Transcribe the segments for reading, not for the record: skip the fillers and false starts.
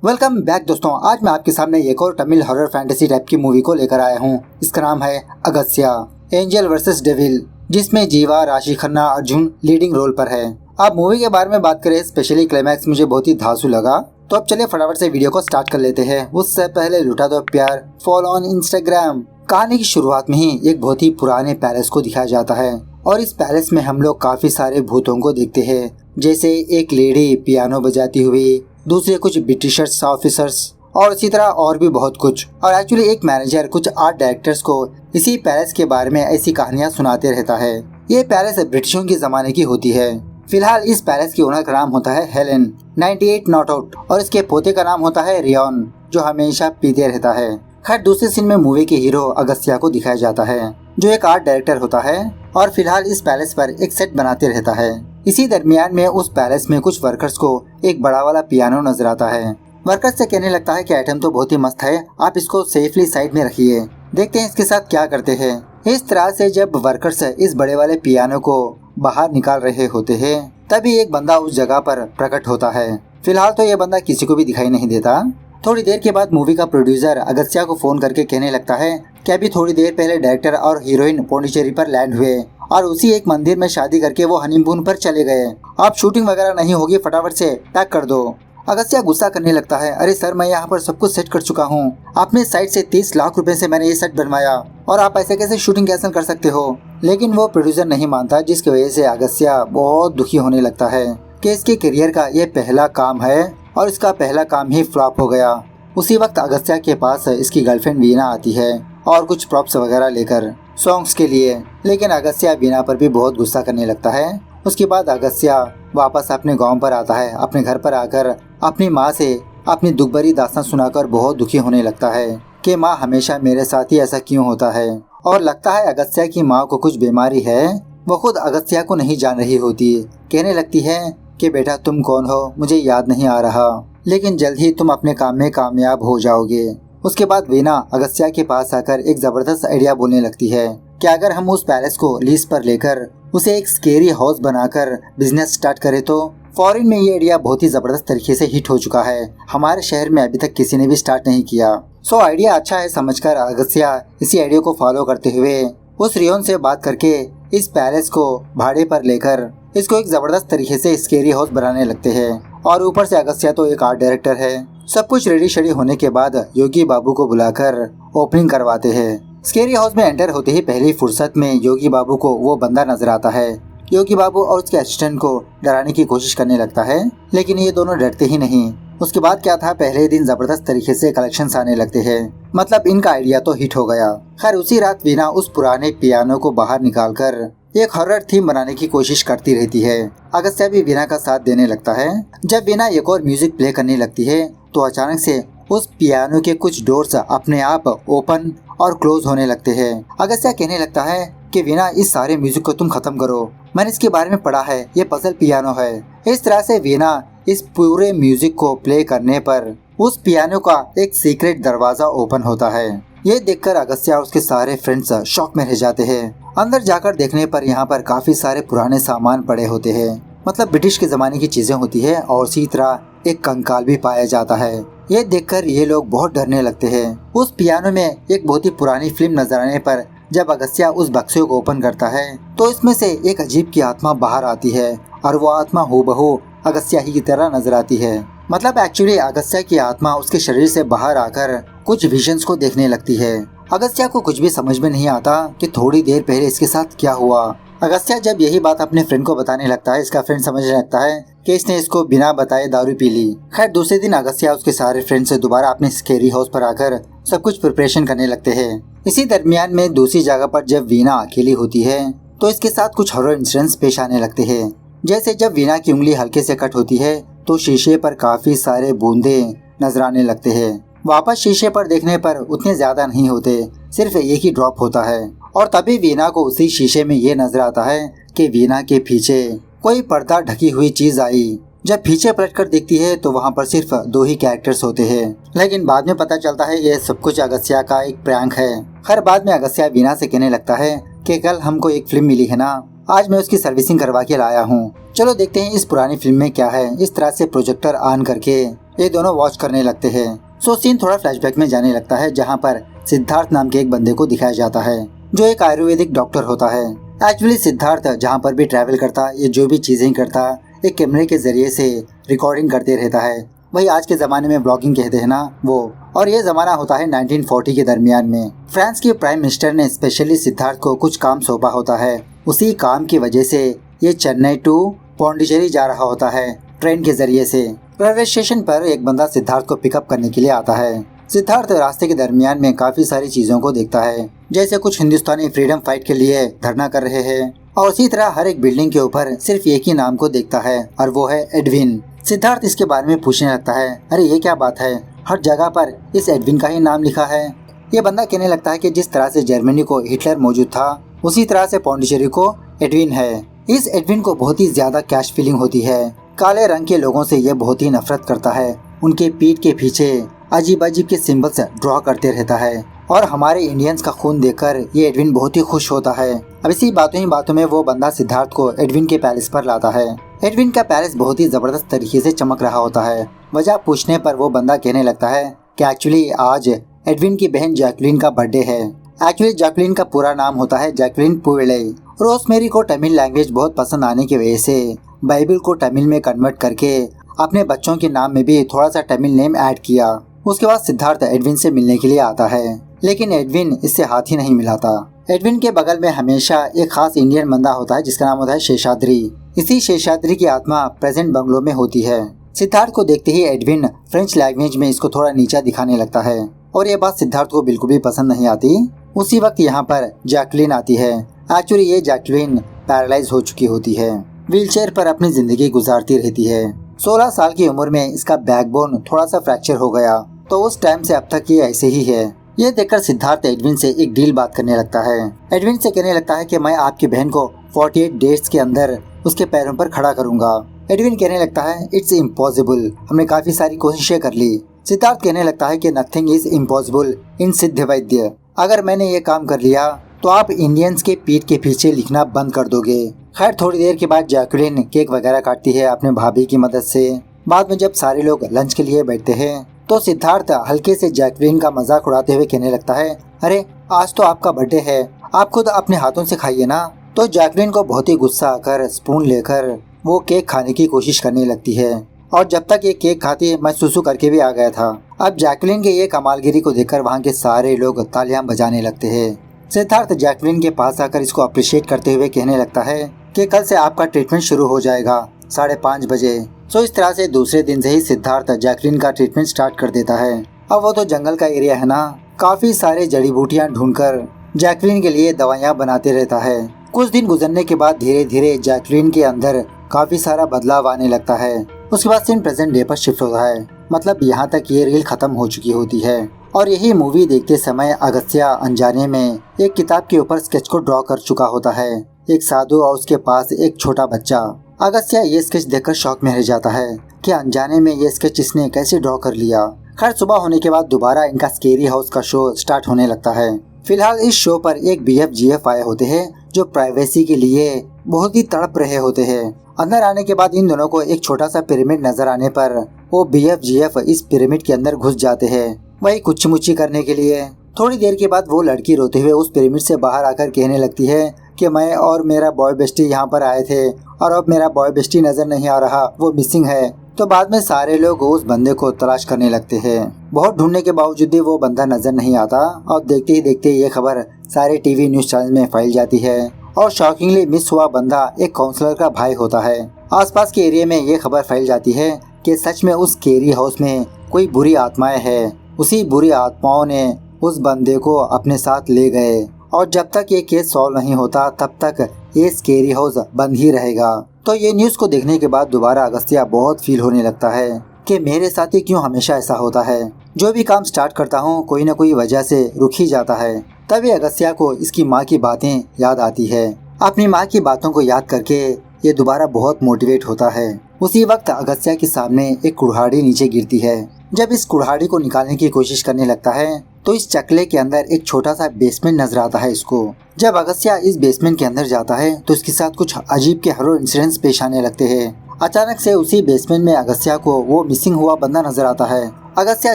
Welcome back दोस्तों। आज मैं आपके सामने एक और तमिल हॉरर फैंटेसी टाइप की मूवी को लेकर आया हूँ। इसका नाम है अगस्त्या एंजल वर्सेस डेविल, जिसमें जीवा, राशि खन्ना, अर्जुन लीडिंग रोल पर है। अब मूवी के बारे में बात करें, स्पेशली क्लाइमैक्स मुझे बहुत ही धांसू लगा। तो अब चलिए फटाफट से वीडियो को स्टार्ट कर लेते हैं। उससे पहले लुटा दो प्यार, फॉलो ऑन इंस्टाग्राम। कहानी की शुरुआत में ही एक बहुत ही पुराने पैलेस को दिखाया जाता है और इस पैलेस में हम लोग काफी सारे भूतों को देखते हैं, जैसे एक लेडी पियानो बजाती हुई, दूसरे कुछ ब्रिटिशर्स ऑफिसर्स और इसी तरह और भी बहुत कुछ। और एक्चुअली एक मैनेजर कुछ आर्ट डायरेक्टर्स को इसी पैलेस के बारे में ऐसी कहानियां सुनाते रहता है। ये पैलेस ब्रिटिशों के जमाने की होती है। फिलहाल इस पैलेस की ओनर का नाम होता है हेलेन 98 नॉट आउट और इसके पोते का नाम होता है रियन, जो हमेशा पीते रहता है। खैर, दूसरे सीन में मूवी के हीरो अगस्त्या को दिखाया जाता है, जो एक आर्ट डायरेक्टर होता है और फिलहाल इस पैलेस पर एक सेट बनाते रहता है। इसी दरमियान में उस पैलेस में कुछ वर्कर्स को एक बड़ा वाला पियानो नजर आता है। वर्कर्स से कहने लगता है कि आइटम तो बहुत ही मस्त है, आप इसको सेफली साइड में रखिए, देखते हैं इसके साथ क्या करते हैं। इस तरह से जब वर्कर्स इस बड़े वाले पियानो को बाहर निकाल रहे होते हैं, तभी एक बंदा उस जगह पर प्रकट होता है। फिलहाल तो ये बंदा किसी को भी दिखाई नहीं देता। थोड़ी देर के बाद मूवी का प्रोड्यूसर अगस्त्या को फोन करके कहने लगता है कि अभी थोड़ी देर पहले डायरेक्टर और हीरोइन पौंडीचेरी पर लैंड हुए और उसी एक मंदिर में शादी करके वो हनीमून पर चले गए। अब शूटिंग वगैरह नहीं होगी, फटाफट से पैक कर दो। अगस्त्या गुस्सा करने लगता है, अरे सर, मैं यहाँ पर सब कुछ सेट कर चुका हूँ, अपने साइड से 30 लाख रुपए से मैंने ये सेट बनवाया और आप ऐसे कैसे शूटिंग कैंसिल कर सकते हो। लेकिन वो प्रोड्यूसर नहीं मानता, जिसकी वजह से अगस्त्या बहुत दुखी होने लगता है कि इसके करियर का ये पहला काम है और इसका पहला काम ही फ्लॉप हो गया। उसी वक्त अगस्त्या के पास इसकी गर्लफ्रेंड वीना आती है और कुछ प्रॉप्स वगैरह लेकर सॉन्ग्स के लिए, लेकिन अगस्त्या वीना पर भी बहुत गुस्सा करने लगता है। उसके बाद अगस्त्या वापस अपने गांव पर आता है। अपने घर पर आकर अपनी माँ से अपनी दुख भरी दास्तान सुनाकर बहुत दुखी होने लगता है कि माँ, हमेशा मेरे साथ ही ऐसा क्यों होता है। और लगता है अगस्त्या की माँ को कुछ बीमारी है, वो खुद अगस्त्या को नहीं जान रही होती। कहने लगती है कि बेटा, तुम कौन हो मुझे याद नहीं आ रहा, लेकिन जल्द ही तुम अपने काम में कामयाब हो जाओगे। उसके बाद वीना अगस्त्या के पास आकर एक जबरदस्त आइडिया बोलने लगती है कि अगर हम उस पैलेस को लीज पर लेकर उसे एक स्केरी हाउस बनाकर बिजनेस स्टार्ट करें तो फॉरेन में ये आइडिया बहुत ही जबरदस्त तरीके से हिट हो चुका है, हमारे शहर में अभी तक किसी ने भी स्टार्ट नहीं किया। सो आइडिया अच्छा है समझकर अगस्त्या इसी आइडिया को फॉलो करते हुए उस रियोन से बात करके इस पैलेस को भाड़े पर लेकर इसको एक जबरदस्त तरीके से स्केरी हाउस बनाने लगते हैं। और ऊपर से अगस्त्या तो एक आर्ट डायरेक्टर है। सब कुछ रेडी शेडी होने के बाद योगी बाबू को बुलाकर ओपनिंग करवाते हैं। स्केरी हाउस में एंटर होते ही पहली फुर्सत में योगी बाबू को वो बंदा नजर आता है। योगी बाबू और उसके असिस्टेंट को डराने की कोशिश करने लगता है, लेकिन ये दोनों डरते ही नहीं। उसके बाद क्या था, पहले दिन जबरदस्त तरीके से कलेक्शंस आने लगते हैं, मतलब इनका आइडिया तो हिट हो गया। खैर, उसी रात वीना उस पुराने पियानो को बाहर निकालकर एक हॉरर थीम बनाने की कोशिश करती रहती है। अगस्त्या भी वीना का साथ देने लगता है। जब वीना एक और म्यूजिक प्ले करने लगती है तो अचानक से उस पियानो के कुछ डोर्स अपने आप ओपन और क्लोज होने लगते हैं। अगस्त्या कहने लगता है कि वीना, इस सारे म्यूजिक को तुम खत्म करो, मैंने इसके बारे में पढ़ा है, ये पजल पियानो है। इस तरह से वीना इस पूरे म्यूजिक को प्ले करने पर उस पियानो का एक सीक्रेट दरवाजा ओपन होता है। ये देखकर अगस्त्या और उसके सारे फ्रेंड्स शॉक में रह जाते हैं। अंदर जाकर देखने पर यहाँ पर काफी सारे पुराने सामान पड़े होते हैं, मतलब ब्रिटिश के जमाने की चीजें होती है और इसी तरह एक कंकाल भी पाया जाता है। ये देखकर ये लोग बहुत डरने लगते हैं। उस पियानो में एक बहुत ही पुरानी फिल्म नजर आने पर जब अगस्त्या उस बक्से को ओपन करता है तो इसमें से एक अजीब की आत्मा बाहर आती है और वो आत्मा हूबहू अगस्त्या ही की तरह नजर आती है। मतलब एक्चुअली अगस्त्या की आत्मा उसके शरीर से बाहर आकर कुछ विजन्स को देखने लगती है। अगस्त्या को कुछ भी समझ में नहीं आता कि थोड़ी देर पहले इसके साथ क्या हुआ। अगस्त्या जब यही बात अपने फ्रेंड को बताने लगता है, इसका फ्रेंड समझने लगता है कि इसने इसको बिना बताए दारू पी ली। खैर, दूसरे दिन अगस्त्या उसके सारे फ्रेंड से दोबारा अपने स्केरी हाउस पर आकर सब कुछ प्रिपरेशन करने लगते हैं। इसी दरमियान में दूसरी जगह पर जब वीना अकेली होती है तो इसके साथ कुछ हॉरर इंसिडेंट्स पेश आने लगते हैं। जैसे जब वीना की उंगली हल्के से कट होती है तो शीशे पर काफी सारे बूंदे नजर आने लगते हैं। वापस शीशे पर देखने पर उतने ज्यादा नहीं होते, सिर्फ एक ही ड्रॉप होता है। और तभी वीना को उसी शीशे में ये नजर आता है कि वीना के पीछे कोई पर्दा ढकी हुई चीज आई। जब पीछे पलटकर देखती है तो वहाँ पर सिर्फ 2 ही कैरेक्टर्स होते हैं, लेकिन बाद में पता चलता है ये सब कुछ अगस्त्या का एक प्रैंक है। खैर, बाद में अगस्त्या वीना से कहने लगता है कि कल हमको एक फिल्म मिली है ना, आज मैं उसकी सर्विसिंग करवा के लाया हूँ, चलो देखते हैं इस पुरानी फिल्म में क्या है। इस तरह से प्रोजेक्टर ऑन करके ये दोनों वॉच करने लगते हैं। सो सीन थोड़ा फ्लैशबैक में जाने लगता है, जहाँ पर सिद्धार्थ नाम के एक बंदे को दिखाया जाता है जो एक आयुर्वेदिक डॉक्टर होता है। एक्चुअली सिद्धार्थ जहाँ पर भी ट्रैवल करता, ये जो भी चीजें करता, एक कैमरे के जरिए से रिकॉर्डिंग करते रहता है। वही आज के ज़माने में ब्लॉगिंग कहते हैं ना वो। और ये ज़माना होता है 1940 के दरमियान में। फ्रांस के प्राइम मिनिस्टर ने स्पेशली सिद्धार्थ को कुछ काम सौंपा होता है। उसी काम की वजह से ये चेन्नई टू पौंडीचेरी जा रहा होता है ट्रेन के जरिए से। रेलवे स्टेशन पर एक बंदा सिद्धार्थ को पिकअप करने के लिए आता है। सिद्धार्थ रास्ते के दरमियान में काफी सारी चीजों को देखता है, जैसे कुछ हिंदुस्तानी फ्रीडम फाइट के लिए धरना कर रहे हैं, और उसी तरह हर एक बिल्डिंग के ऊपर सिर्फ एक ही नाम को देखता है और वो है एडविन। सिद्धार्थ इसके बारे में पूछने लगता है, अरे ये क्या बात है, हर जगह पर इस एडविन का ही नाम लिखा है। ये बंदा कहने लगता है कि जिस तरह से जर्मनी को हिटलर मौजूद था, उसी तरह से पौंडीचेरी को एडविन है। इस एडविन को बहुत ही ज्यादा कैश फीलिंग होती है। काले रंग के लोगों से ये बहुत ही नफरत करता है। उनके पीठ के पीछे अजीब अजीब के सिंबल्स ड्रॉ करते रहता है, और हमारे इंडियंस का खून देखकर ये एडविन बहुत ही खुश होता है। अब इसी बातों ही बातों में वो बंदा सिद्धार्थ को एडविन के पैलेस पर लाता है। एडविन का पैलेस बहुत ही जबरदस्त तरीके से चमक रहा होता है। वजह पूछने पर वो बंदा कहने लगता है कि एक्चुअली आज एडविन की बहन जैकलिन का बर्थडे है। एक्चुअली जैकलिन का पूरा नाम होता है जैकलिन पुवेले। रोजमेरी को तमिल लैंग्वेज बहुत पसंद आने की वजह से बाइबल को तमिल में कन्वर्ट करके अपने बच्चों के नाम में भी थोड़ा सा तमिल नेम ऐड किया। उसके बाद सिद्धार्थ एडविन से मिलने के लिए आता है, लेकिन एडविन इससे हाथ ही नहीं मिलाता। एडविन के बगल में हमेशा एक खास इंडियन बंदा होता है जिसका नाम होता है शेषाद्री। इसी शेषाद्री की आत्मा प्रेजेंट बंगलो में होती है। सिद्धार्थ को देखते ही एडविन फ्रेंच लैंग्वेज में इसको थोड़ा नीचा दिखाने लगता है, और ये बात सिद्धार्थ को बिल्कुल भी पसंद नहीं आती। उसी वक्त यहाँ पर जैकलिन आती है। एक्चुअली ये जैकलिन पैरालाइज हो चुकी होती है, व्हीलचेयर पर अपनी जिंदगी गुजारती रहती है। 16 साल की उम्र में इसका बैकबोन थोड़ा सा फ्रैक्चर हो गया, तो उस टाइम से अब तक ये ऐसे ही है। ये देखकर सिद्धार्थ एडविन से एक डील बात करने लगता है। एडविन से कहने लगता है कि मैं आपकी बहन को 48 डेज के अंदर उसके पैरों पर खड़ा करूंगा। एडविन कहने लगता है इट्स इम्पॉसिबल, हमने काफी सारी कोशिशें कर ली। सिद्धार्थ कहने लगता है कि नथिंग इज इम्पॉसिबल इन सिद्ध वैद्य। अगर मैंने ये काम कर लिया तो आप इंडियंस के पीठ के पीछे लिखना बंद कर दोगे। खैर थोड़ी देर के बाद जैकलिन केक वगैरह काटती है अपने भाभी की मदद से। बाद में जब सारे लोग लंच के लिए बैठते हैं तो सिद्धार्थ हल्के से जैकलिन का मजाक उड़ाते हुए कहने लगता है, अरे आज तो आपका बर्थडे है, आप खुद अपने हाथों से खाइए ना। तो जैकलिन को बहुत ही गुस्सा आकर स्पून लेकर वो केक खाने की कोशिश करने लगती है, और जब तक ये केक खाती मैं सुसु करके भी आ गया था। अब जैकलिन के ये कमालगिरी को देखकर वहाँ के सारे लोग तालियां बजाने लगते हैं। सिद्धार्थ जैकलिन के पास आकर इसको अप्रिशिएट करते हुए कहने लगता है कि कल से आपका ट्रीटमेंट शुरू हो जाएगा 5:30 बजे। सो इस तरह से दूसरे दिन से ही सिद्धार्थ जैकलिन का ट्रीटमेंट स्टार्ट कर देता है। अब वो तो जंगल का एरिया है ना, काफी सारे जड़ी बूटियां ढूंढकर जैकलिन के लिए दवाइयां बनाते रहता है। कुछ दिन गुजरने के बाद धीरे धीरे जैकलिन के अंदर काफी सारा बदलाव आने लगता है। उसके बाद सीन प्रेजेंट डे पर शिफ्ट होता है, मतलब यहाँ तक ये रील खत्म हो चुकी होती है। और यही मूवी देखते समय अगस्त्या अनजाने में एक किताब के ऊपर स्केच को ड्रॉ कर चुका होता है, एक साधु और उसके पास एक छोटा बच्चा। अगस्त्या ये स्केच देखकर शॉक में रह जाता है कि अनजाने में ये स्केच इसने कैसे ड्रॉ कर लिया। खैर सुबह होने के बाद दोबारा इनका स्केरी हाउस का शो स्टार्ट होने लगता है। फिलहाल इस शो पर एक BFGF आए होते हैं जो प्राइवेसी के लिए बहुत ही तड़प रहे होते हैं। अंदर आने के बाद इन दोनों को एक छोटा सा पिरामिड नजर आने पर वो BFGF इस पिरामिड के अंदर घुस जाते हैं, वही कुछ मुच्ची करने के लिए। थोड़ी देर के बाद वो लड़की रोते हुए उस पिरामिड से बाहर आकर कहने लगती है कि मैं और मेरा बॉय बेस्टी यहाँ पर आए थे और अब मेरा बॉय बेस्टी नजर नहीं आ रहा, वो मिसिंग है। तो बाद में सारे लोग उस बंदे को तलाश करने लगते हैं। बहुत ढूंढने के बावजूद भी वो बंदा नजर नहीं आता, और देखते ही देखते ये खबर सारे टीवी न्यूज चैनल में फैल जाती है। और शॉकिंगली मिस हुआ बंदा एक काउंसलर का भाई होता है। आसपास के एरिया में ये खबर फैल जाती है कि सच में उस स्केरी हाउस में कोई बुरी आत्माएं हैं। उसी बुरी आत्माओं ने उस बंदे को अपने साथ ले गए, और जब तक ये केस सॉल्व नहीं होता तब तक ये स्केरी हाउस बंद ही रहेगा। तो ये न्यूज को देखने के बाद दोबारा अगस्त्या बहुत फील होने लगता है कि मेरे साथ ही क्यों हमेशा ऐसा होता है। जो भी काम स्टार्ट करता हूँ कोई न कोई वजह से रुक ही जाता है। तभी अगस्त्या को इसकी माँ की बातें याद आती है। अपनी माँ की बातों को याद करके ये दोबारा बहुत मोटिवेट होता है। उसी वक्त अगस्त्या के सामने एक कुल्हाड़ी नीचे गिरती है। जब इस कुल्हाड़ी को निकालने की कोशिश करने लगता है तो इस चकले के अंदर एक छोटा सा बेसमेंट नजर आता है इसको। जब अगस्त्या इस बेसमेंट के अंदर जाता है तो इसके साथ कुछ अजीब के हॉरर इंसिडेंट्स पेश आने लगते हैं। अचानक से उसी बेसमेंट में अगस्त्या को वो मिसिंग हुआ बंदा नजर आता है। अगस्त्या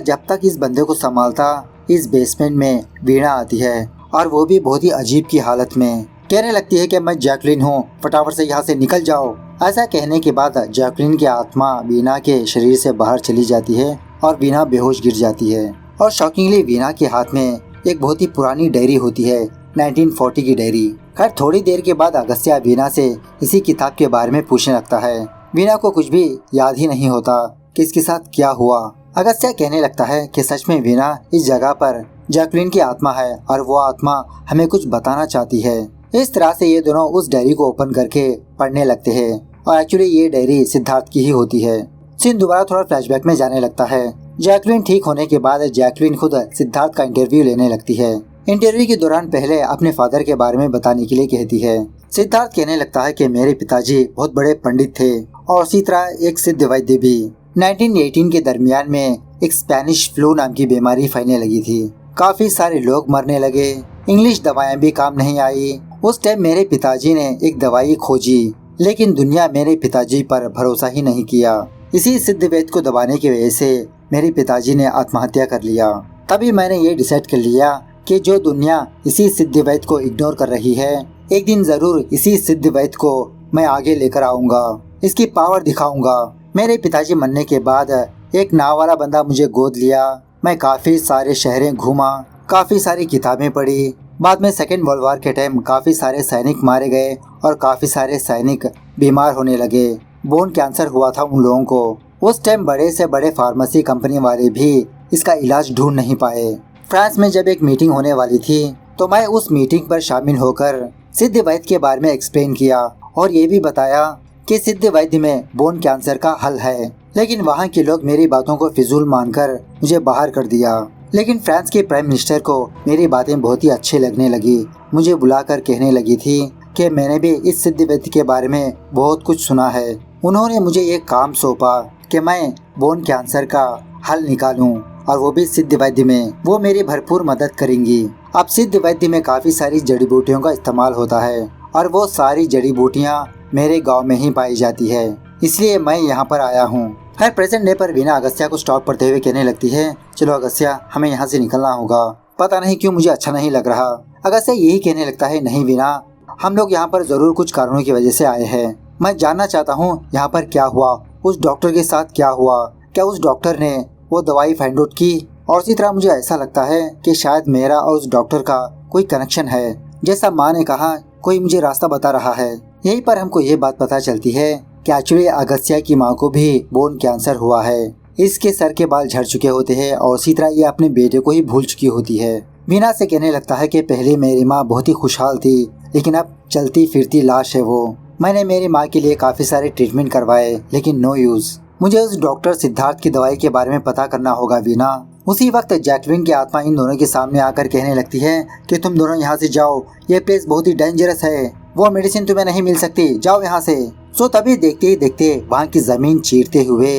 जब तक इस बंदे को संभालता, इस बेसमेंट में वीणा आती है और वो भी बहुत ही अजीब की हालत में। कहने लगती है कि मैं जैकलिन हूँ, फटाफट से यहाँ से निकल जाओ। ऐसा कहने के बाद जैकलिन की आत्मा वीणा के शरीर से बाहर चली जाती है और वीणा बेहोश गिर जाती है। और शॉकिंगली वीणा के हाथ में एक बहुत ही पुरानी डायरी होती है, 1940 की डायरी। खैर थोड़ी देर के बाद अगस्त्या वीणा से इसी किताब के बारे में पूछने लगता है। वीणा को कुछ भी याद ही नहीं होता कि इसके साथ क्या हुआ। अगस्त्या कहने लगता है कि सच में वीणा इस जगह पर जैकलिन की आत्मा है और वो आत्मा हमें कुछ बताना चाहती है। इस तरह से ये दोनों उस डायरी को ओपन करके पढ़ने लगते हैं और एक्चुअली ये डायरी सिद्धार्थ की ही होती है। सीन दोबारा थोड़ा फ्लैशबैक में जाने लगता है। जैकलिन ठीक होने के बाद जैकलिन खुद सिद्धार्थ का इंटरव्यू लेने लगती है। इंटरव्यू के दौरान पहले अपने फादर के बारे में बताने के लिए कहती है। सिद्धार्थ कहने लगता है कि मेरे पिताजी बहुत बड़े पंडित थे और इसी तरह एक सिद्ध वैद्य भी। 1918 के दरमियान में एक स्पेनिश फ्लू नाम की बीमारी फैलने लगी थी। काफी सारे लोग मरने लगे। इंग्लिश दवाएं भी काम नहीं आई। उस टाइम मेरे पिताजी ने एक दवाई खोजी, लेकिन दुनिया मेरे पिताजी पर भरोसा ही नहीं किया। इसी सिद्ध वैद्य को दबाने की वजह से मेरे पिताजी ने आत्महत्या कर लिया। तभी मैंने ये डिसाइड कर लिया कि जो दुनिया इसी सिद्ध वैद्य को इग्नोर कर रही है, एक दिन जरूर इसी सिद्ध वैद्य को मैं आगे लेकर आऊंगा, इसकी पावर दिखाऊंगा। मेरे पिताजी मरने के बाद एक नाव वाला बंदा मुझे गोद लिया। मैं काफी सारे शहरें घूमा, काफी सारी किताबें पढ़ी। बाद में सेकेंड वर्ल्ड वॉर के टाइम काफी सारे सैनिक मारे गए और काफी सारे सैनिक बीमार होने लगे। बोन कैंसर हुआ था उन लोगों को। उस टाइम बड़े से बड़े फार्मेसी कंपनी वाले भी इसका इलाज ढूंढ नहीं पाए। फ्रांस में जब एक मीटिंग होने वाली थी तो मैं उस मीटिंग पर शामिल होकर सिद्ध वैद्य के बारे में एक्सप्लेन किया और ये भी बताया कि सिद्ध वैद्य में बोन कैंसर का हल है। लेकिन वहाँ के लोग मेरी बातों को फिजूल मानकर मुझे बाहर कर दिया। लेकिन फ्रांस के प्राइम मिनिस्टर को मेरी बातें बहुत ही अच्छी लगने लगी। मुझे बुलाकर कहने लगी थी कि मैंने भी इस सिद्ध वैद्य के बारे में बहुत कुछ सुना है। उन्होंने मुझे एक काम सौंपा कि मैं बोन कैंसर का हल निकालूं और वो भी सिद्ध वैद्य में। वो मेरी भरपूर मदद करेंगी। अब सिद्ध वैद्य में काफी सारी जड़ी बूटियों का इस्तेमाल होता है और वो सारी जड़ी बूटियाँ मेरे गांव में ही पाई जाती है, इसलिए मैं यहाँ पर आया हूँ। खैर प्रेजेंट डे पर वीणा अगस्त्या को स्टॉप करते हुए कहने लगती है, चलो अगस्त्या हमें यहाँ से निकलना होगा, पता नहीं क्यों मुझे अच्छा नहीं लग रहा। अगस्त्या यही कहने लगता है, नहीं वीणा, हम लोग यहाँ पर जरूर कुछ कारणों की वजह से आए हैं। मैं जानना चाहता हूँ यहाँ पर क्या हुआ, उस डॉक्टर के साथ क्या हुआ, क्या उस डॉक्टर ने वो दवाई फाइंड आउट की। और इसी तरह मुझे ऐसा लगता है कि शायद मेरा और उस डॉक्टर का कोई कनेक्शन है। जैसा माँ ने कहा, कोई मुझे रास्ता बता रहा है। यहीं पर हमको ये बात पता चलती है कि एक्चुअली अगस्त्या की माँ को भी बोन कैंसर हुआ है। इसके सर के बाल झड़ चुके होते हैं और इसी तरह ये अपने बेटे को ही भूल चुकी होती है। वीणा से कहने लगता है कि पहले मेरी माँ बहुत ही खुशहाल थी, लेकिन अब चलती फिरती लाश है वो। मैंने मेरी माँ के लिए काफी सारे ट्रीटमेंट करवाए, लेकिन नो यूज। मुझे उस डॉक्टर सिद्धार्थ की दवाई के बारे में पता करना होगा वीणा। उसी वक्त जैकलिन की आत्मा इन दोनों के सामने आकर कहने लगती है कि तुम दोनों यहाँ से जाओ, ये प्लेस बहुत ही डेंजरस है, वो मेडिसिन तुम्हें नहीं मिल सकती, जाओ यहाँ से। सो तभी देखते ही देखते वहाँ की जमीन चीरते हुए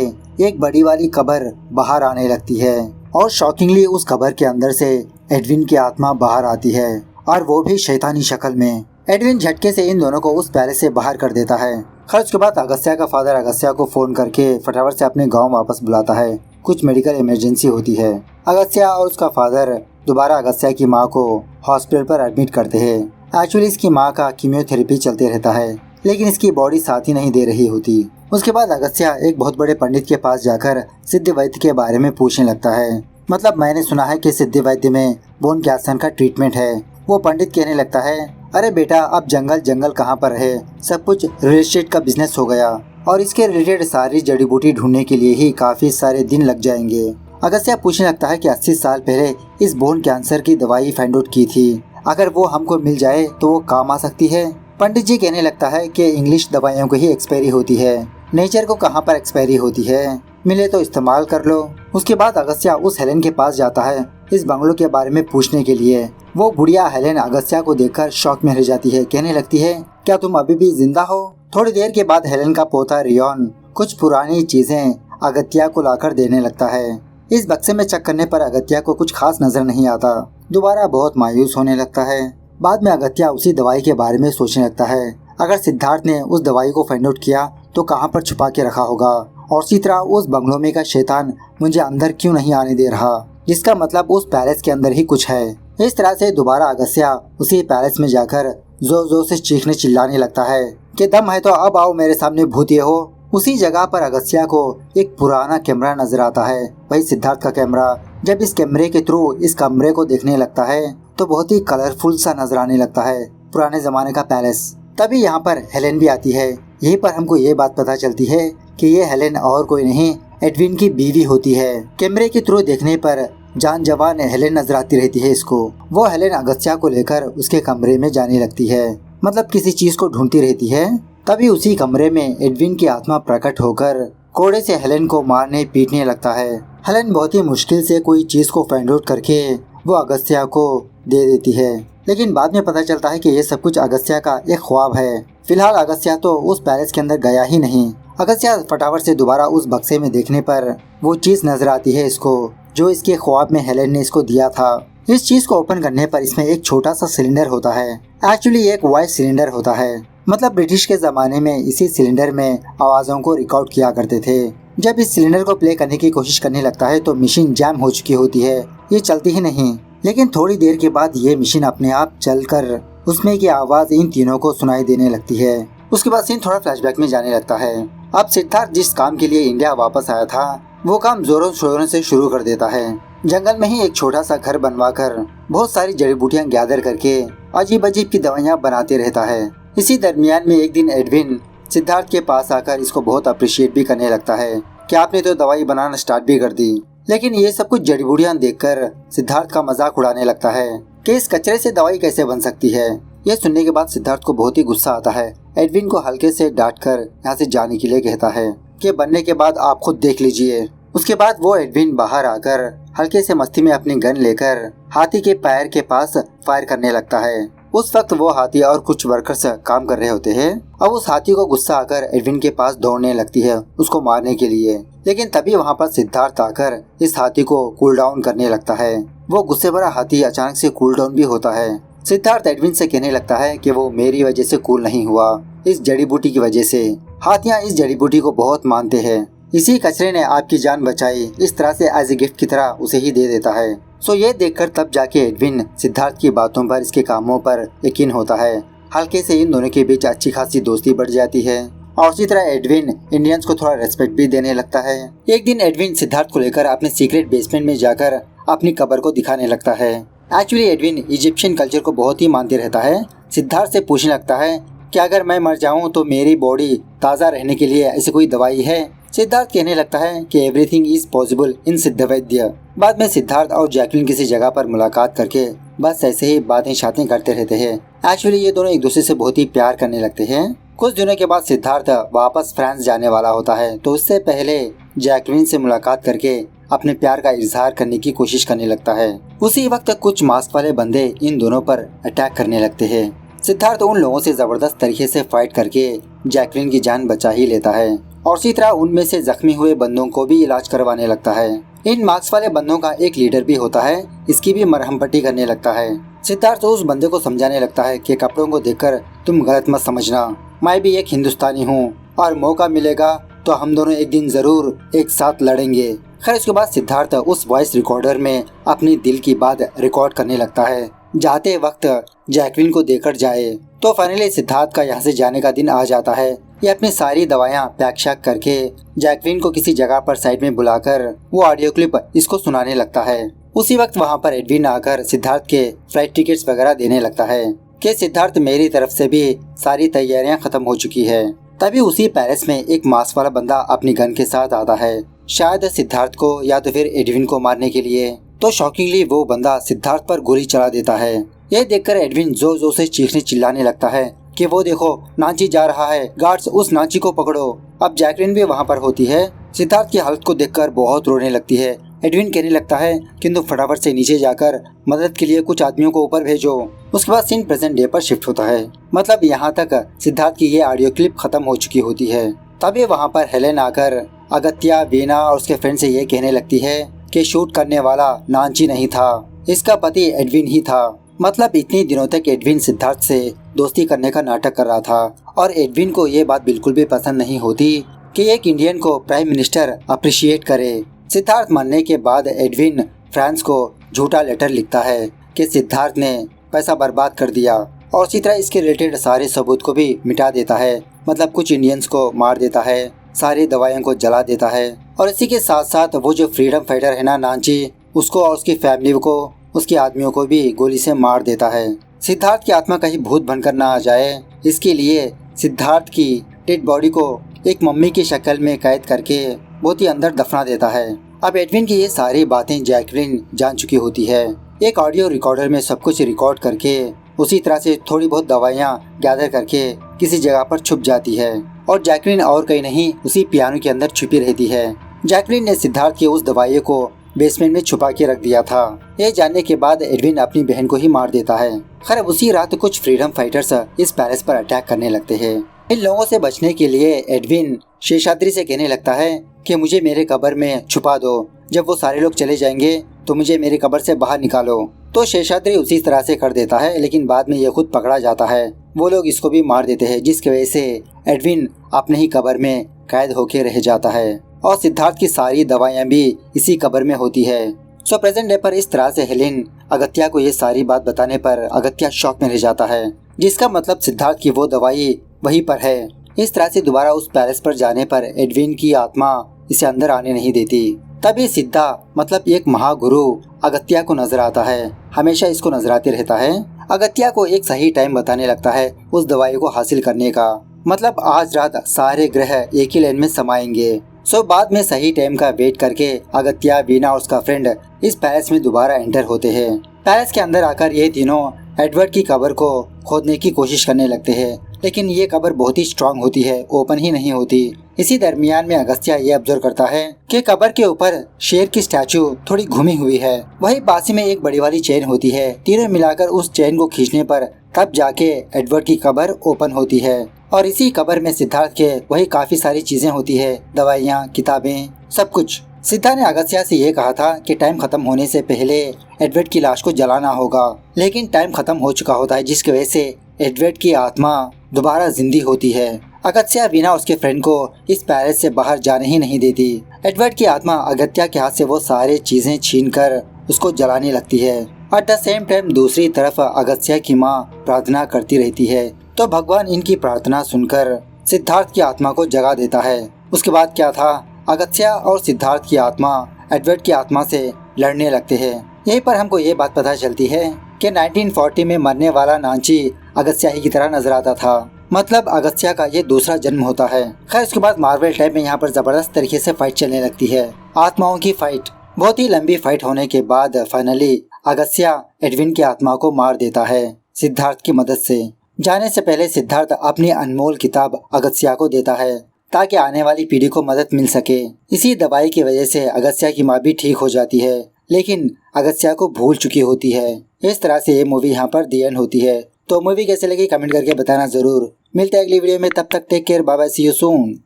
एक बड़ी वाली कब्र बाहर आने लगती है और शॉकिंगली उस कब्र के अंदर से एडविन की आत्मा बाहर आती है और वो भी शैतानी शक्ल में। एडविन झटके से इन दोनों को उस पैलेस से बाहर कर देता है। खैर उसके बाद अगस्त्या का फादर अगस्त्या को फोन करके फटाफट से अपने गांव वापस बुलाता है। कुछ मेडिकल इमरजेंसी होती है। अगस्त्या और उसका फादर दोबारा अगस्त्या की माँ को हॉस्पिटल पर एडमिट करते हैं। एक्चुअली इसकी माँ का कीमियोथेरेपी चलते रहता है, लेकिन इसकी बॉडी साथ ही नहीं दे रही होती। उसके बाद अगस्त्या एक बहुत बड़े पंडित के पास जाकर सिद्ध वैद्य के बारे में पूछने लगता है। मतलब मैंने सुना है कि सिद्ध वैद्य में बोन कैंसर का ट्रीटमेंट है। वो पंडित कहने लगता है, अरे बेटा अब जंगल जंगल कहाँ पर है, सब कुछ रियल एस्टेट का बिजनेस हो गया और इसके रिलेटेड सारी जड़ी बूटी ढूंढने के लिए ही काफी सारे दिन लग जाएंगे। अगस्त्या पूछने लगता है कि 80 साल पहले इस बोन कैंसर की दवाई फाइंड आउट की थी, अगर वो हमको मिल जाए तो वो काम आ सकती है। पंडित जी कहने लगता है कि इंग्लिश दवाइयों को ही एक्सपायरी होती है, नेचर को कहाँ पर एक्सपायरी होती है, मिले तो इस्तेमाल कर लो। उसके बाद अगस्त्या उस हेलेन के पास जाता है इस बंगलों के बारे में पूछने के लिए। वो बुढ़िया हेलेन अगस्त्या को देखकर शॉक में रह जाती है, कहने लगती है, क्या तुम अभी भी जिंदा हो। थोड़ी देर के बाद हेलेन का पोता रियोन कुछ पुरानी चीजें अगस्त्या को लाकर देने लगता है। इस बक्से में चेक करने पर अगस्त्या को कुछ खास नजर नहीं आता। दोबारा बहुत मायूस होने लगता है। बाद में अगस्त्या उसी दवाई के बारे में सोचने लगता है, अगर सिद्धार्थ ने उस दवाई को फाइंड आउट किया तो कहाँ पर छुपा के रखा होगा, और इसी तरह उस बंगलों में का शैतान मुझे अंदर क्यों नहीं आने दे रहा, जिसका मतलब उस पैलेस के अंदर ही कुछ है। इस तरह से दोबारा अगस्त्या उसी पैलेस में जाकर जोर जोर से चीखने चिल्लाने लगता है कि दम है तो अब आओ मेरे सामने भूतिए हो। उसी जगह पर अगस्त्या को एक पुराना कैमरा नजर आता है, वही सिद्धार्थ का कैमरा। जब इस कैमरे के थ्रू इस कमरे को देखने लगता है तो बहुत ही कलरफुल सा नजर आने लगता है, पुराने जमाने का पैलेस। तभी यहाँ पर हेलेन भी आती है। यहीं पर हमको ये बात पता चलती है कि ये हेलेन और कोई नहीं, एडविन की बीवी होती है। कैमरे के थ्रू देखने पर जान जवान हेलेन नजर आती रहती है इसको। वो हेलेन अगस्त्या को लेकर उसके कमरे में जाने लगती है, मतलब किसी चीज को ढूंढती रहती है। तभी उसी कमरे में एडविन की आत्मा प्रकट होकर कोड़े से हेलेन को मारने पीटने लगता है। हेलेन बहुत ही मुश्किल से कोई चीज को फाइंड आउट करके वो अगस्त्या को दे देती है, लेकिन बाद में पता चलता है कि ये सब कुछ अगस्त्या का एक ख्वाब है। फिलहाल अगस्त्या तो उस पैलेस के अंदर गया ही नहीं। अगस्त्या फटाफट से दोबारा उस बक्से में देखने पर वो चीज नजर आती है इसको, जो इसके ख्वाब में हेलेन ने इसको दिया था। इस चीज को ओपन करने पर इसमें एक छोटा सा सिलेंडर होता है। एक्चुअली एक वॉइस सिलेंडर होता है, मतलब ब्रिटिश के जमाने में इसी सिलेंडर में आवाजों को रिकॉर्ड किया करते थे। जब इस सिलेंडर को प्ले करने की कोशिश करने लगता है तो मशीन जैम हो चुकी होती है, ये चलती ही नहीं। लेकिन थोड़ी देर के बाद ये मशीन अपने आप चलकर उसमें की आवाज इन तीनों को सुनाई देने लगती है। उसके बाद सीन थोड़ा फ्लैशबैक में जाने लगता है। अब सिद्धार्थ जिस काम के लिए इंडिया वापस आया था वो काम जोरों शोरों से शुरू कर देता है। जंगल में ही एक छोटा सा घर बनवाकर बहुत सारी जड़ी बूटियां गैदर करके अजीब अजीब की दवाइयां बनाते रहता है। इसी दरमियान में एक दिन एडविन सिद्धार्थ के पास आकर इसको बहुत अप्रिशिएट भी करने लगता है कि आपने तो दवाई बनाना स्टार्ट भी कर दी। लेकिन ये सब कुछ जड़ी बूटियां देखकर सिद्धार्थ का मजाक उड़ाने लगता है कि इस कचरे से दवाई कैसे बन सकती है। ये सुनने के बाद सिद्धार्थ को बहुत ही गुस्सा आता है। एडविन को हल्के से डांटकर यहाँ से जाने के लिए कहता है कि बनने के बाद आप खुद देख लीजिए। उसके बाद वो एडविन बाहर आकर हल्के से मस्ती में अपनी गन लेकर हाथी के पैर के पास फायर करने लगता है। उस वक्त वो हाथी और कुछ वर्कर्स काम कर रहे होते हैं। अब उस हाथी को गुस्सा आकर एडविन के पास दौड़ने लगती है उसको मारने के लिए। लेकिन तभी वहाँ पर सिद्धार्थ आकर इस हाथी को कूल डाउन करने लगता है। वो गुस्से भरा हाथी अचानक से कूल डाउन भी होता है। सिद्धार्थ एडविन से कहने लगता है कि वो मेरी वजह से कूल नहीं हुआ, इस जड़ी बूटी की वजह से। हाथियाँ इस जड़ी बूटी को बहुत मानते हैं, इसी कचरे ने आपकी जान बचाई। इस तरह से एज ए गिफ्ट की तरह उसे ही दे देता है। सो ये देखकर तब जाके एडविन सिद्धार्थ की बातों पर, इसके कामों पर यकीन होता है। हल्के से इन दोनों के बीच अच्छी खासी दोस्ती बढ़ जाती है और उसी तरह एडविन इंडियंस को थोड़ा रेस्पेक्ट भी देने लगता है। एक दिन एडविन सिद्धार्थ को लेकर अपने सीक्रेट बेसमेंट में जाकर अपनी कब्र को दिखाने लगता है। एक्चुअली एडविन इजिप्शियन कल्चर को बहुत ही मानते रहता है। सिद्धार्थ से पूछने लगता है कि अगर मैं मर जाऊं तो मेरी बॉडी ताज़ा रहने के लिए ऐसी कोई दवाई है। सिद्धार्थ कहने लगता है कि एवरीथिंग इज पॉसिबल इन सिद्धवैद्य। बाद में सिद्धार्थ और जैकलिन किसी जगह पर मुलाकात करके बस ऐसे ही बातें शातें करते रहते हैं। एक्चुअली ये दोनों एक दूसरे से बहुत ही प्यार करने लगते हैं। कुछ दिनों के बाद सिद्धार्थ वापस फ्रांस जाने वाला होता है, तो उससे पहले जैकलिन से मुलाकात करके अपने प्यार का इजहार करने की कोशिश करने लगता है। उसी वक्त कुछ मास्क वाले बंदे इन दोनों पर अटैक करने लगते हैं। सिद्धार्थ उन लोगों से जबरदस्त तरीके से फाइट करके जैकलिन की जान बचा ही लेता है और इसी तरह उनमें से जख्मी हुए बंदों को भी इलाज करवाने लगता है। इन मास्क वाले बंदों का एक लीडर भी होता है, इसकी भी मरहम पट्टी करने लगता है। सिद्धार्थ उस बंदे को समझाने लगता है कि कपड़ों को देखकर तुम गलत मत समझना, मैं भी एक हिंदुस्तानी हूँ और मौका मिलेगा तो हम दोनों एक दिन जरूर एक साथ लड़ेंगे। खैर उसके बाद सिद्धार्थ उस वॉइस रिकॉर्डर में अपनी दिल की बात रिकॉर्ड करने लगता है, जाते वक्त जैकलिन को देकर जाए। तो फाइनली सिद्धार्थ का यहाँ से जाने का दिन आ जाता है। ये अपनी सारी दवाइयाँ पैक शैक करके जैकलिन को किसी जगह पर साइड में बुलाकर वो ऑडियो क्लिप इसको सुनाने लगता है। उसी वक्त वहाँ पर एडविन आकर सिद्धार्थ के फ्लाइट टिकट्स वगैरह देने लगता है कि सिद्धार्थ मेरी तरफ से भी सारी तैयारियां खत्म हो चुकी है। तभी उसी पैलेस में एक मास्क वाला बंदा अपनी गन के साथ आता है, शायद सिद्धार्थ को या तो फिर एडविन को मारने के लिए। तो शॉकिंगली वो बंदा सिद्धार्थ पर गोली चला देता है। ये देखकर एडविन जोर जोर से चीखने चिल्लाने लगता है कि वो देखो नाची जा रहा है, गार्ड्स उस नाची को पकड़ो। अब जैकलिन भी वहाँ पर होती है। सिद्धार्थ की हालत को देखकर बहुत रोने लगती है। एडविन कहने लगता है कि तुम फटाफट से नीचे जाकर मदद के लिए कुछ आदमियों को ऊपर भेजो। उसके बाद सीन प्रेजेंट डे पर शिफ्ट होता है, मतलब यहाँ तक सिद्धार्थ की ये ऑडियो क्लिप खत्म हो चुकी होती है। तभी वहाँ पर हेलेन आकर अगत्या, वीना और उसके फ्रेंड से ये कहने लगती है कि शूट करने वाला नांची नहीं था, इसका पति एडविन ही था। मतलब इतने दिनों तक एडविन सिद्धार्थ से दोस्ती करने का नाटक कर रहा था और एडविन को ये बात बिल्कुल भी पसंद नहीं होती कि एक इंडियन को प्राइम मिनिस्टर अप्रिशिएट करे। सिद्धार्थ मरने के बाद एडविन फ्रांस को झूठा लेटर लिखता है कि सिद्धार्थ ने पैसा बर्बाद कर दिया और इसी तरह इसके रिलेटेड सारे सबूत को भी मिटा देता है। मतलब कुछ इंडियंस को मार देता है, सारी दवाइयों को जला देता है और इसी के साथ साथ वो जो फ्रीडम फाइटर है ना नानची, उसको और उसकी फैमिली को, उसके आदमियों को भी गोली से मार देता है। सिद्धार्थ की आत्मा कहीं भूत बनकर ना आ जाए, इसके लिए सिद्धार्थ की डेड बॉडी को एक मम्मी की शक्ल में कैद करके बहुत ही अंदर दफना देता है। अब एडविन की ये सारी बातें जैकलिन जान चुकी होती है। एक ऑडियो रिकॉर्डर में सब कुछ रिकॉर्ड करके उसी तरह से थोड़ी बहुत दवाइयाँ गैदर करके किसी जगह पर छुप जाती है और जैकलिन और कहीं नहीं उसी पियानो के अंदर छुपी रहती है। जैकलिन ने सिद्धार्थ की उस दवाइयों को बेसमेंट में छुपा के रख दिया था। ये जानने के बाद एडविन अपनी बहन को ही मार देता है। खैर उसी रात कुछ फ्रीडम फाइटर्स इस पैलेस पर अटैक करने लगते हैं। इन लोगों से बचने के लिए एडविन शेषाद्री से कहने लगता है कि मुझे मेरे कब्र में छुपा दो, जब वो सारे लोग चले जाएंगे तो मुझे मेरी कब्र से बाहर निकालो। तो शेषाद्री उसी तरह से कर देता है, लेकिन बाद में ये खुद पकड़ा जाता है। वो लोग इसको भी मार देते हैं, जिसकी वजह से एडविन अपने ही कब्र में कैद होके रह जाता है और सिद्धार्थ की सारी दवाइयाँ भी इसी कब्र में होती है। सो प्रेजेंट डे पर इस तरह से हेलेन अगत्या को ये सारी बात बताने पर अगत्या शॉक में रह जाता है, जिसका मतलब सिद्धार्थ की वो दवाई वहीं पर है। इस तरह से दोबारा उस पैलेस पर जाने पर एडविन की आत्मा इसे अंदर आने नहीं देती। तभी सिद्धा मतलब एक महागुरु अगत्या को नजर आता है, हमेशा इसको नजर आते रहता है। अगत्या को एक सही टाइम बताने लगता है उस दवाई को हासिल करने का। मतलब आज रात सारे ग्रह एक ही लाइन में समाएंगे। सो बाद में सही टाइम का वेट करके अगत्या, वीना और उसका फ्रेंड इस पैलेस में दोबारा एंटर होते हैं। पैलेस के अंदर आकर ये तीनों एडवर्ड की कब्र को खोदने की कोशिश करने लगते हैं, लेकिन ये कब्र बहुत ही स्ट्रांग होती है, ओपन ही नहीं होती। इसी दरमियान में अगस्त्या ये ऑब्जर्व करता है कि कब्र के ऊपर शेर की स्टैचू थोड़ी घूमी हुई है। वही पास में एक बड़ी वाली चेन होती है। तीनों मिलाकर उस चेन को खींचने पर तब जाके एडवर्ड की कब्र ओपन होती है और इसी कब्र में सिद्धार्थ के वही काफी सारी चीजें होती है, दवाइयाँ, किताबें, सब कुछ। सिद्धा ने अगस्त्या से ये कहा था कि टाइम खत्म होने से पहले एडवर्ड की लाश को जलाना होगा, लेकिन टाइम खत्म हो चुका होता है, जिसकी वजह से एडवर्ड की आत्मा दोबारा जिंदी होती है। अगस्त्या बिना उसके फ्रेंड को इस पैलेस से बाहर जाने ही नहीं देती। एडवर्ड की आत्मा अगस्त्या के हाथ से वो सारे चीजें छीनकर उसको जलाने लगती है। एट द सेम टाइम दूसरी तरफ अगस्त्या की माँ प्रार्थना करती रहती है, तो भगवान इनकी प्रार्थना सुनकर सिद्धार्थ की आत्मा को जगा देता है। उसके बाद क्या था, अगस्त्या और सिद्धार्थ की आत्मा एडवर्ड की आत्मा से लड़ने लगते हैं। यहीं पर हमको ये बात पता चलती है कि 1940 में मरने वाला नानची अगस्त्या ही की तरह नजर आता था। मतलब अगस्त्या का ये दूसरा जन्म होता है। खैर उसके बाद मार्वल टाइप में यहाँ पर जबरदस्त तरीके से फाइट चलने लगती है, आत्माओं की फाइट। बहुत ही लंबी फाइट होने के बाद फाइनली अगस्त्या एडविन की आत्मा को मार देता है सिद्धार्थ की मदद से। जाने से पहले सिद्धार्थ अपनी अनमोल किताब अगस्त्या को देता है ताकि आने वाली पीढ़ी को मदद मिल सके। इसी दवाई की वजह से अगस्त्या की माँ भी ठीक हो जाती है, लेकिन अगस्त्या को भूल चुकी होती है। इस तरह से ये मूवी यहाँ पर दी एंड होती है। तो मूवी कैसे लगी कमेंट करके बताना जरूर। मिलते हैं अगली वीडियो में, तब तक take care, bye bye, see you soon.